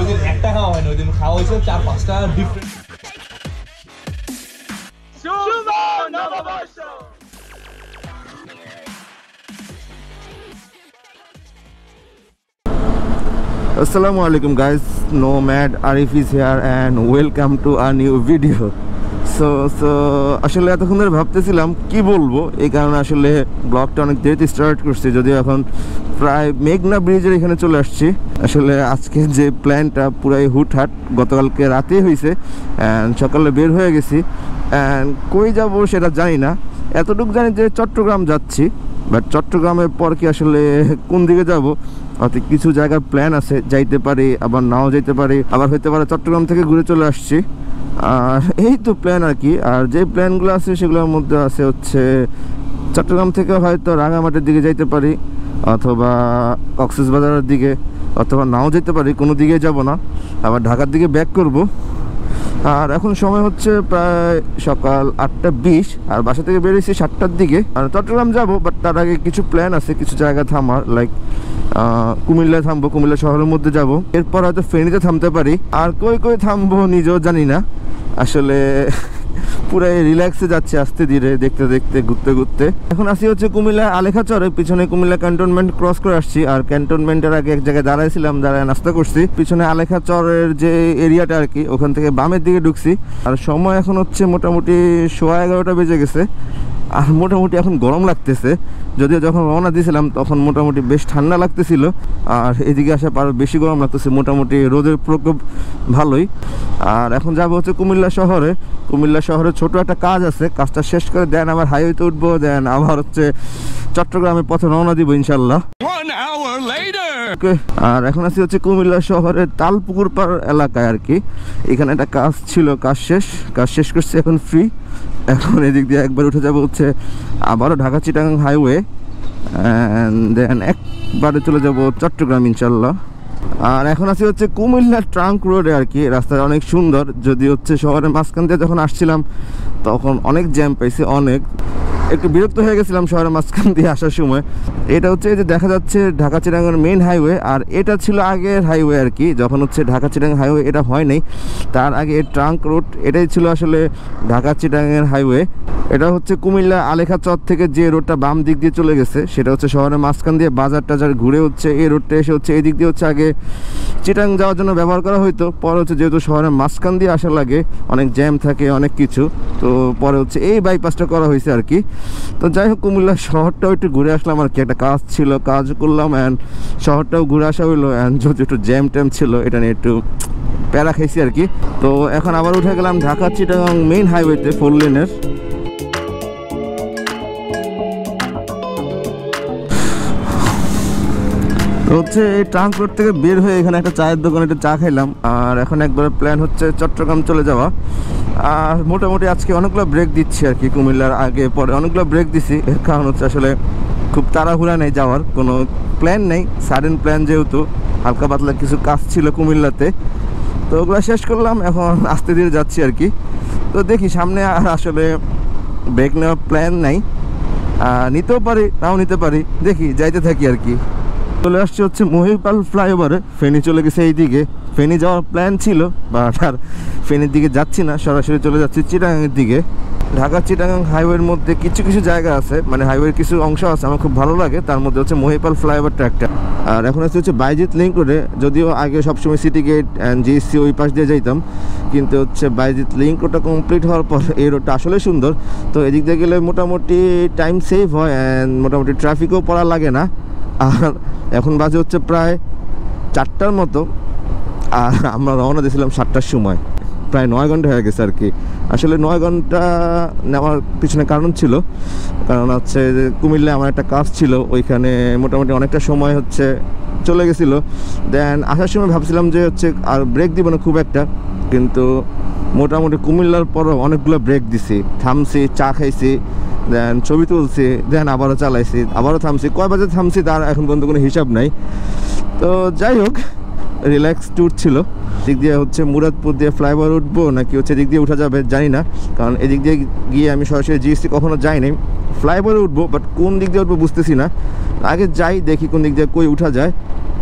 ওই দিন একটা খাওয়া হয় না, ওই দিন খাওয়া হয়েছে 4-5টা different. Assalamu alaikum guys, Nomad Arif is here and welcome to a new video. So আসলে এতক্ষণ ধরে ভাবতেছিলাম কি বলবো, এই কারণে আসলে ব্লগটা অনেক দেরিতে স্টার্ট করছি, যদিও এখন প্রায় মেঘনা ব্রিজের এখানে চলে আসছি। আসলে আজকে যে প্ল্যানটা পুরাই হুটহাট, গতকালকে রাতেই হয়েছে অ্যান্ড সকালে বের হয়ে গেছি অ্যান্ড কই যাব সেটা জানি না। এতটুকু জানি যে চট্টগ্রাম যাচ্ছি, বাট চট্টগ্রামের পর কি আসলে কোন দিকে যাব, অর্থাৎ কিছু জায়গার প্ল্যান আছে, যাইতে পারি আবার নাও যাইতে পারি, আবার হইতে পারে চট্টগ্রাম থেকে ঘুরে চলে আসছি। আর এই তো প্ল্যান আর কি। আর যে প্ল্যানগুলো আছে সেগুলোর মধ্যে আছে হচ্ছে চট্টগ্রাম থেকে হয়তো রাঙামাটির দিকে যাইতে পারি, অথবা কক্সবাজারের দিকে, অথবা নাও যেতে পারি, কোনো দিকে যাব না, আবার ঢাকার দিকে ব্যাক করব। আর এখন সময় হচ্ছে প্রায় সকাল 8:20 আর বাসা থেকে বেরিয়েছি 7টার দিকে। আর চট্টগ্রাম যাব, বাট তার আগে কিছু প্ল্যান আছে, কিছু জায়গা থামার, লাইক কুমিল্লায় থামবো, কুমিল্লা শহরের মধ্যে যাব, এরপর হয়তো ফেনীতে থামতে পারি, আর কই কই থামবো নিজেও জানি না। আসলে পুরাই রিল্যাক্সে যাচ্ছে আস্তে ধীরে, দেখতে দেখতে ঘুরতে ঘুরতে। এখন আসি হচ্ছে কুমিল্লা আলেখাচরে, পিছনে কুমিল্লা ক্যান্টনমেন্ট ক্রস করে আসছি। আর ক্যান্টনমেন্টের আগে এক জায়গায় দাঁড়াইছিলাম, দাঁড়ায় নাস্তা করছি। পিছনে আলেখাচরের যে এরিয়াটা আর কি, ওখান থেকে বামের দিকে ঢুকছি। আর সময় এখন হচ্ছে মোটামুটি 11:15 বেজে গেছে। আর মোটামুটি এখন গরম লাগতেছে, যদিও যখন রওনা দিয়েছিলাম তখন মোটামুটি বেশ ঠান্ডা লাগতেছিল, আর এদিকে আসা আরও বেশি গরম লাগতেছে, মোটামুটি রোদের প্রকোপ ভালোই। আর এখন যাবো হচ্ছে কুমিল্লা শহরে। কুমিল্লা শহরে ছোট একটা কাজ আছে, কাজটা শেষ করে দেন আবার হাইওয়েতে উঠবো, দেন আবার হচ্ছে চট্টগ্রামের পথে রওনা দিব ইনশাল্লাহ। আর এখন আছি হচ্ছে কুমিল্লা শহরের তালপুকুর পাড় এলাকায় আর কি। এখানে একটা কাজ ছিল, কাজ শেষ করছি, এখন ফ্রি। এখন এদিক দিয়ে একবার উঠে যাবো হচ্ছে আবারও ঢাকা চিটাগাং হাইওয়ে, দেন একবারে চলে যাব চট্টগ্রাম ইনশাল্লাহ। আর এখন আছি হচ্ছে কুমিল্লা ট্রাঙ্ক রোডে আর কি। রাস্তাটা অনেক সুন্দর, যদি হচ্ছে শহরের মাঝখান দিয়ে যখন আসছিলাম তখন অনেক জ্যাম পাইছি, অনেক একটু বিরক্ত হয়ে গেছিলাম শহরের মাঝখান দিয়ে আসার সময়। এটা হচ্ছে এই যে দেখা যাচ্ছে ঢাকা চিটাগাং মেইন হাইওয়ে, আর এটা ছিল আগের হাইওয়ে আর কি, যখন হচ্ছে ঢাকা চিটাগাং হাইওয়ে এটা হয় নাই, তার আগে ট্রাঙ্ক রোড এটাই ছিল আসলে ঢাকা চিটাগাংয়ের হাইওয়ে। এটা হচ্ছে কুমিল্লা আলেখাচর থেকে যে রোডটা বাম দিক দিয়ে চলে গেছে, সেটা হচ্ছে শহরের মাঝখান দিয়ে বাজার টাজার ঘুরে হচ্ছে এই রোডটা এসে হচ্ছে এই দিক দিয়ে হচ্ছে আগে চিটাগাং যাওয়ার জন্য ব্যবহার করা হইতো। পরে হচ্ছে যেহেতু শহরের মাঝখান দিয়ে আসা লাগে, অনেক জ্যাম থাকে অনেক কিছু, তো পরে হচ্ছে এই বাইপাসটা করা হয়েছে আর কি। তো যাই হোক, কুমিল্লা শহরটাও একটু ঘুরে আসলাম আর কি, একটা কাজ ছিল, কাজ করলাম অ্যান্ড শহরটাও ঘুরে আসা হইলো। অ্যান্ড যদি একটু জ্যাম ট্যাম ছিল, এটা নিয়ে একটু প্যারা খাইছি আর কি। তো এখন আবার উঠে গেলাম ঢাকা চিটাগাং মেইন হাইওয়েতে 4 লেনের। হচ্ছে এই ট্রাঙ্ক রোড থেকে বের হয়ে এখানে একটা চায়ের দোকানে একটা চা খাইলাম। আর এখন একবার প্ল্যান হচ্ছে চট্টগ্রাম চলে যাওয়া। আর মোটামুটি আজকে অনেকগুলো ব্রেক দিচ্ছি আর কি, কুমিল্লার আগে পরে অনেকগুলো ব্রেক দিছি। এর কারণ হচ্ছে আসলে খুব তাড়াহুড়া নেই, যাওয়ার কোনো প্ল্যান নেই, সাডেন প্ল্যান, যেহেতু হালকা পাতলা কিছু কাজ ছিল কুমিল্লাতে, তো ওগুলো শেষ করলাম, এখন আস্তে ধীরে যাচ্ছি আর কি। তো দেখি সামনে আর আসলে ব্রেক নেওয়ার প্ল্যান নাই, নিতেও পারি নাও নিতে পারি, দেখি যাইতে থাকি আর কি। চলে আসছে হচ্ছে মহিপাল ফ্লাইওভারে, ফেনী চলে গেছে এই দিকে। ফেনী যাওয়ার প্ল্যান ছিল, বাট আর ফেনীর দিকে যাচ্ছি না, সরাসরি চলে যাচ্ছি চিটাগাংয়ের দিকে। ঢাকা চিটাগাং হাইওয়ের মধ্যে কিছু কিছু জায়গা আছে, মানে হাইওয়ের কিছু অংশ আছে আমার খুব ভালো লাগে, তার মধ্যে হচ্ছে মহিপাল ফ্লাইওভারটা একটা। আর এখন হচ্ছে বাইজিৎ লিঙ্ক রোডে, যদিও আগে সবসময় সিটি গেট অ্যান্ড জিএসসি ওই পাশ দিয়ে যাইতাম, কিন্তু হচ্ছে বাইজিৎ লিঙ্ক রোডটা কমপ্লিট হওয়ার পর এই রোডটা আসলে সুন্দর। তো এদিক দিয়ে গেলে মোটামুটি টাইম সেভ হয় অ্যান্ড মোটামুটি ট্রাফিকও পড়া লাগে না। আর এখন বাজে হচ্ছে প্রায় 4টার মতো, আর আমরা রওনা দিয়েছিলাম 7টার সময়, প্রায় 9 ঘন্টা হয়ে গেছে আর কি। আসলে 9 ঘন্টা নেওয়ার পিছনে কারণ ছিল, কারণ হচ্ছে যে কুমিল্লায় আমার একটা কাজ ছিল, ওইখানে মোটামুটি অনেকটা সময় হচ্ছে চলে গেছিলো। দেন আসার সময় ভাবছিলাম যে হচ্ছে আর ব্রেক দিব না খুব একটা, কিন্তু মোটামুটি কুমিল্লার পরও অনেকগুলো ব্রেক দিছি, থামছি, চা খাইছি, দেন ছবি তুলছি, দেন আবারও চালাইছি, আবারও থামছি, কয় বাজে থামছি তার এখন পর্যন্ত কোনো হিসাব নাই। তো যাই হোক, রিল্যাক্স ট্যুর ছিল। দিক দিয়ে হচ্ছে মুরাদপুর দিয়ে ফ্লাইওভার উঠবো নাকি হচ্ছে দিক দিয়ে উঠা যাবে জানি না, কারণ এদিক দিয়ে গিয়ে আমি সরাসরি জিএসটি কখনো যাই নাই। ফ্লাইওভারে উঠবো, বাট কোন দিক দিয়ে উঠবো বুঝতেছি না। আগে যাই দেখি কোন দিক দিয়ে কই উঠা যায়।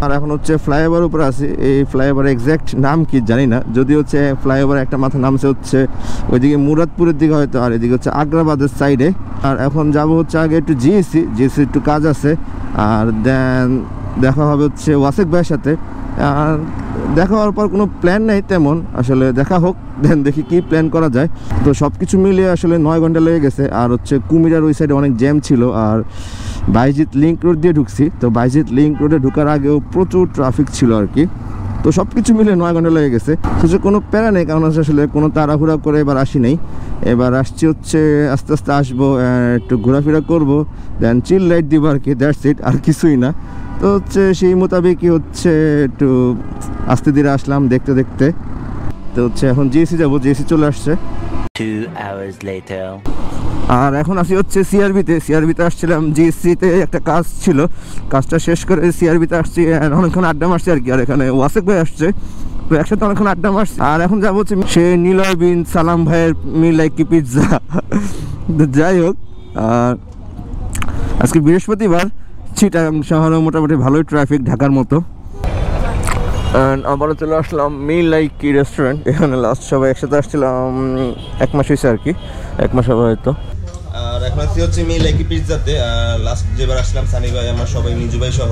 আর এখন হচ্ছে ফ্লাইওভার উপরে আছি। এই ফ্লাইওভার এক্স্যাক্ট নাম কি জানি না, যদি হচ্ছে ফ্লাইওভার একটা মাথা নামছে হচ্ছে ওইদিকে মুরাদপুরের দিকে হয়তো, আর এদিকে হচ্ছে আগ্রাবাদের সাইডে। আর এখন যাব হচ্ছে আগে একটু জিএসসি একটু কাজ আছে, আর দেন দেখা হবে হচ্ছে ওয়াসেক ভাইয়ের সাথে। আর দেখা হওয়ার পর কোনো প্ল্যান নেই তেমন, আসলে দেখা হোক, দেন দেখি কি প্ল্যান করা যায়। তো সব কিছু মিলিয়ে আসলে 9 ঘন্টা লেগে গেছে। আর হচ্ছে কুমিরার ওই সাইডে অনেক জ্যাম ছিল, আর বাইজিৎ লিঙ্ক রোড দিয়ে ঢুকছি। তো বাইজিৎ লিঙ্ক রোডে ঢুকার আগেও প্রচুর ট্রাফিক ছিল আর কি। তো সব কিছু মিলে 9 ঘন্টা লেগে গেছে। সেটা কোনো প্যারা নেই, কারণ আসলে কোনো তাড়াহুড়া করে এবার আসি নেই। এবার আসছি হচ্ছে আস্তে আস্তে আসবো, একটু ঘোরাফেরা করবো, দেন চিল লাইট দিব আর কি, দ্যাটস ইট, আর কিছুই না। তো হচ্ছে সেই মোতাবেকই হচ্ছে একটু আস্তে ধীরে আসলাম দেখতে দেখতে। তো হচ্ছে এখন জিএসসি যাবো, জিএসসি চলে আসছে। 2 hours later. আর এখন আসি হচ্ছে সিআরবিতে আসছিলাম, জিএসসিতে একটা কাজ ছিল, কাজটা শেষ করে সিআরবিতে আসছি। অনেকক্ষণ আড্ডা মারছি আর কি। আর এখানে ওয়াসেক ভাই আসছে, তো একসাথে অনেকক্ষণ আড্ডা মারছি। আর এখন যাবো হচ্ছে সে নিলয় বিন সালাম ভাইয়ের মিলাইকি পিৎজা। যাই হোক, আর আজকে বৃহস্পতিবার, চিটাগাং শহরে মোটামুটি ভালোই ট্রাফিক, ঢাকার মতো। আবারও চলে আসলাম মিলাইকি রেস্টুরেন্ট। এখানে লাস্ট সবাই একসাথে আসছিলাম 1 মাস হয়েছে আর কি, 1 মাস হবে হয়তো। আর এখন আসছি হচ্ছে মিলাইকি পিৎজাতে। লাস্ট যেবার আসলাম সানি ভাই, আমরা সবাই মিজু ভাই সহ,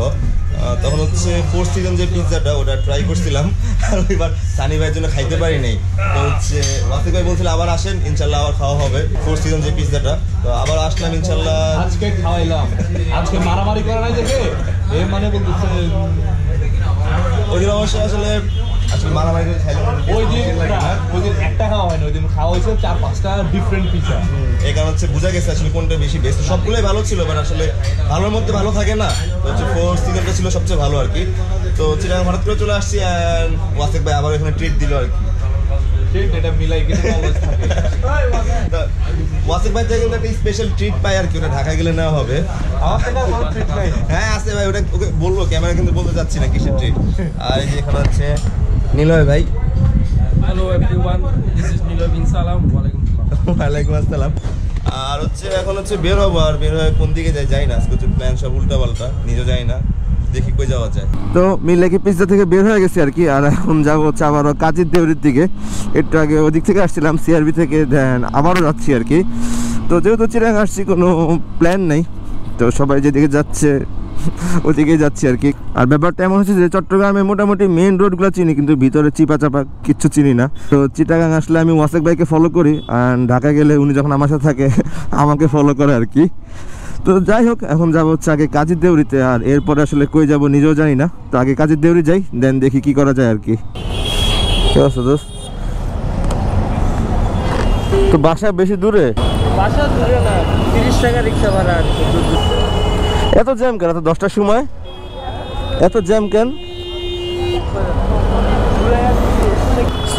তখন হচ্ছে 4th সিজন যে পিৎজাটা ওটা ট্রাই করছিলাম। আর ওইবার সানি ভাইয়ের জন্য খাইতে পারি নাই। তো হচ্ছে ওয়াসিক ভাই বলছিল আবার আসেন, ইনশাল্লাহ আবার খাওয়া হবে 4th সিজন যে পিৎজাটা। তো আবার আসলাম ইনশাল্লাহ। আজকে খাওয়াইলাম, আজকে মারামারি করা নাই দেখে এ মানে বলতেছে ওই দিন অবশ্যই আসলে মারামারি করে খাইলাম। ওই দিন একটা খাওয়া হয় না, ওই দিন খাওয়া হয়েছে 4-5টা ডিফারেন্ট পিৎজা। এই কারণ হচ্ছে বোঝা গেছে আসলে কোনটা বেশি বেস্ট। সবগুলোই ভালো ছিল, বাট আসলে ভালোর মধ্যে ভালো থাকে না। তো হচ্ছে 4th সিজনটা ছিল সবচেয়ে ভালো আর কি। তো হচ্ছে হঠাৎ করে চলে আসছি, অ্যান্ড ওয়াসেক ভাই আবার এখানে ট্রিট দিল আর কি। এটা মিলাই কিন্তু অলওয়েজ থাকে। ওয়াসিক ভাই থেকে কিন্তু একটা স্পেশাল ট্রিট পাই আর কি, ওটা ঢাকায় গেলে নেওয়া হবে। আমার থেকে কোনো ট্রিট নাই। হ্যাঁ আছে ভাই, ওটা ওকে বলবো, ক্যামেরা কিন্তু বলতে চাচ্ছি না কিসের ট্রিট। আর এই যে এখানে হচ্ছে নিলয় ভাই। Hello everyone, this is Niloy bin Salam. ওয়ালাইকুম আসসালাম। আর হচ্ছে এখন হচ্ছে বের হবো, আর বের হয়ে কোন দিকে যাই না, আজকে হচ্ছে প্ল্যান সব উল্টা পাল্টা, নিজেও যাই না, দেখি কই যাওয়া যায়। তো মিলাইকি পিৎজা থেকে বের হয়ে গেছি আর কি। আর এখন যাবো হচ্ছে আবারও কাজীর দেউরির দিকে। একটু আগে ওদিক থেকে আসছিলাম সিআরবি থেকে, দেন আবারও যাচ্ছি আর কি। তো যেহেতু চিটাগাং আসছি, কোনো প্ল্যান নেই, তো সবাই যেদিকে যাচ্ছে ওদিকেই যাচ্ছি আর কি। আর ব্যাপারটা এমন হচ্ছে যে চট্টগ্রামে মোটামুটি মেইন রোডগুলো চিনি, কিন্তু ভিতরে চিপা চাপা কিচ্ছু চিনি না। তো চিটাগাং আসলে আমি ওয়াসেক ভাইকে ফলো করি, আর ঢাকা গেলে উনি যখন আমার সাথে থাকে আমাকে ফলো করে আর কি। তো যাই হোক, এখন যাবো হচ্ছে আগে কাজীর দেউরিতে, আর এরপরে আসলে কই যাব নিজেও জানি না। তো আগে কাজীর দেউরি যাই, দেন দেখি কি করা যায় আর কি। ঠিক আছে দোস্ত। তো বাসা বেশি দূরে? বাসা দূরে না, 30 টাকা রিক্সা ভাড়া আর কি। এত জ্যাম কেন? এত 10টার সময় এত জ্যাম কেন?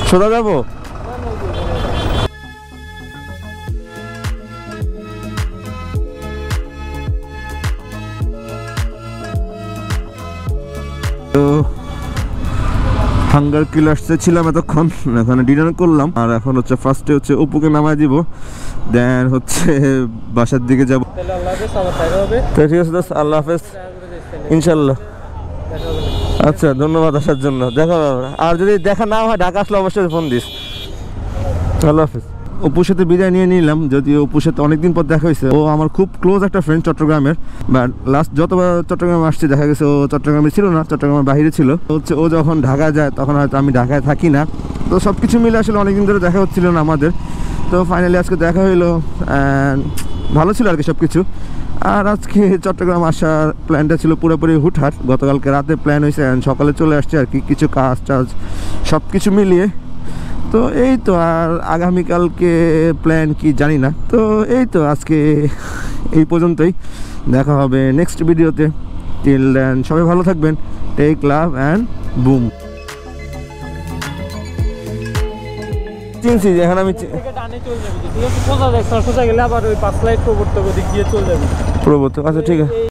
সোজা যাবো? তো হাঙ্গার কিলার্সে ছিলাম এতক্ষণ, এখানে ডিনার করলাম। আর এখন হচ্ছে ফার্স্টে হচ্ছে অপুকে নামাই দিব, দেন হচ্ছে বাসার দিকে যাবো। তাহলে আল্লাহ হাফেজ, আবার দেখা হবে। তো ঠিক আছে দোস্ত, আল্লাহ হাফেজ ইনশাল্লাহ। আচ্ছা, ধন্যবাদ আসার জন্য, দেখা হবে। আর যদি দেখা না হয় ঢাকা আসলে অবশ্যই ফোন দিস। আল্লাহ হাফেজ। অপুর সাথে বিদায় নিয়ে নিলাম, যদিও অপুর সাথে অনেকদিন পর দেখা হয়েছে। ও আমার খুব ক্লোজ একটা ফ্রেন্ড চট্টগ্রামের, বাট লাস্ট যতবার চট্টগ্রামে আসছে দেখা গেছে ও চট্টগ্রামে ছিল না, চট্টগ্রামের বাইরে ছিল। হচ্ছে ও যখন ঢাকা যায় তখন হয়তো আমি ঢাকায় থাকি না। তো সব কিছু মিলে আসলে অনেকদিন ধরে দেখা হচ্ছিল না আমাদের। তো ফাইনালি আজকে দেখা হইলো, ভালো ছিল আর কি সব কিছু। আর আজকে চট্টগ্রাম আসার প্ল্যানটা ছিল পুরোপুরি হুটহাট, গতকালকে রাতে প্ল্যান হয়েছে, সকালে চলে আসছে আর কি, কিছু কাজ টাজ সব কিছু মিলিয়ে। তো এই তো, আর আগামীকালকে প্ল্যান কি জানি না। তো এই তো, আজকে এই পর্যন্তই, দেখা হবে নেক্সট ভিডিওতে। টিল দেন সবাই ভালো থাকবেন। Tech love and boom. চিনছি এখন আমি ডানে চলে যাবি, ঠিক আছে? সোজা দেখ, সোজা গেলে আবার ওই 5 লাইট প্রবর্তক ওদিক দিয়ে চলে যাবি। প্রবর্তক, আচ্ছা ঠিক আছে।